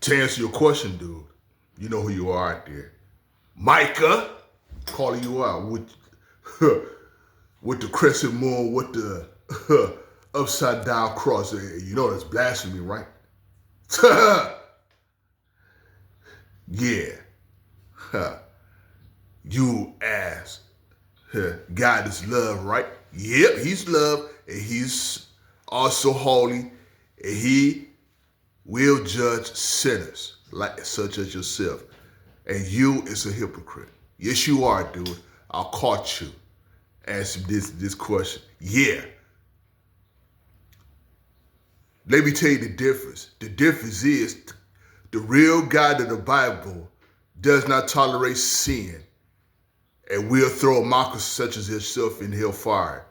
To answer your question, dude, you know who you are out there. Micah, calling you out with with the crescent moon, with the upside down cross. You know that's blasphemy, right? Yeah. You ask. God is love, right? Yep, he's love, and he's also holy, and he will judge sinners like such as yourself. And you is a hypocrite. Yes, you are, dude. I caught you. Answer this question. Yeah. Let me tell you the difference. The difference is the real God of the Bible does not tolerate sin and will throw mockers such as yourself in hellfire.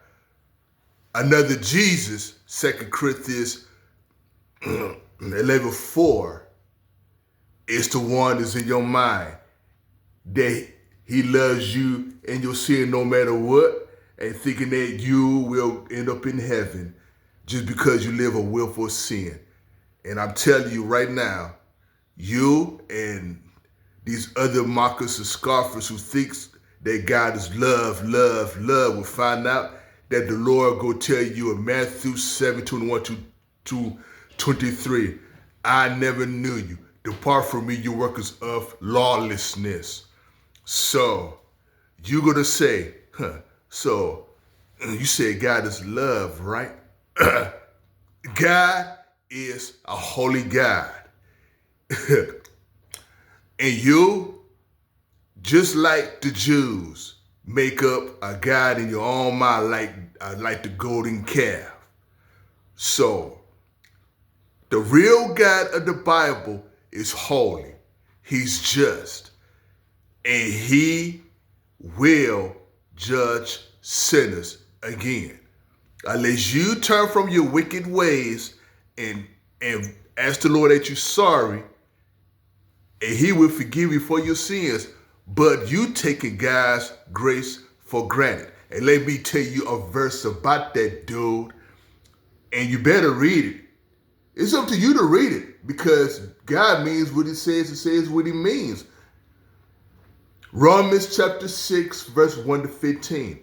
Another Jesus, 2 Corinthians 11:4, is the one that's in your mind that he loves you and your sin no matter what, and thinking that you will end up in heaven just because you live a willful sin. And I'm telling you right now, you and these other mockers and scoffers who thinks that God is love, love, love will find out that the Lord go tell you in Matthew 7:21 to 23, I never knew you. Depart from me, you workers of lawlessness. So you're going to say, so you said God is love, right? God is a holy God. And you, just like the Jews, make up a God in your own mind like the golden calf. So the real God of the Bible is holy. He's just. And he will judge sinners again. Unless you turn from your wicked ways and ask the Lord that you're sorry, and he will forgive you for your sins. But you taking God's grace for granted. And let me tell you a verse about that, dude. And you better read it. It's up to you to read it because God means what he says and says what he means. Romans chapter 6, verse 1 to 15.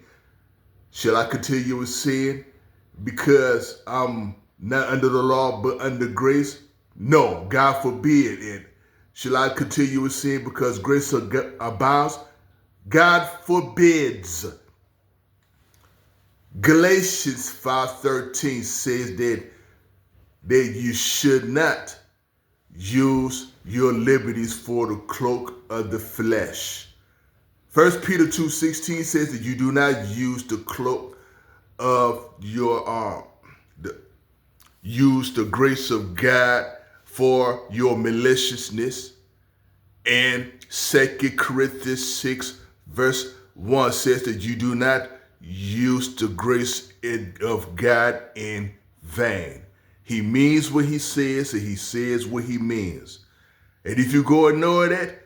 Shall I continue with sin because I'm not under the law but under grace? No, God forbid it. Shall I continue with sin because grace abounds? God forbids. Galatians 5:13 says that you should not use your liberties for the cloak of the flesh. 1 Peter 2:16 says that you do not use the cloak of your use the grace of God for your maliciousness. And 2 Corinthians 6 verse 1 says that you do not use the grace of God in vain. He means what he says and he says what he means. And if you go ignore that,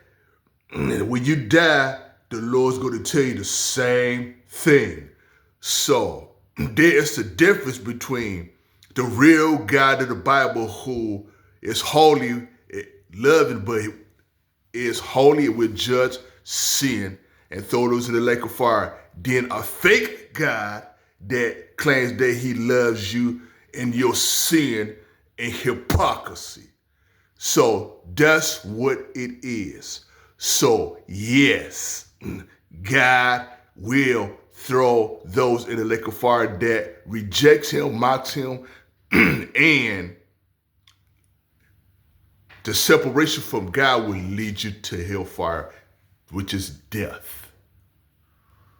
when you die, the Lord's going to tell you the same thing. So there is a difference between the real God of the Bible who is holy, loving, but is holy and will judge sin and throw those in the lake of fire. Then a fake God that claims that he loves you in your sin and hypocrisy. So that's what it is. So yes, God will throw those in the lake of fire that rejects him, mocks him, and the separation from God will lead you to hellfire, which is death.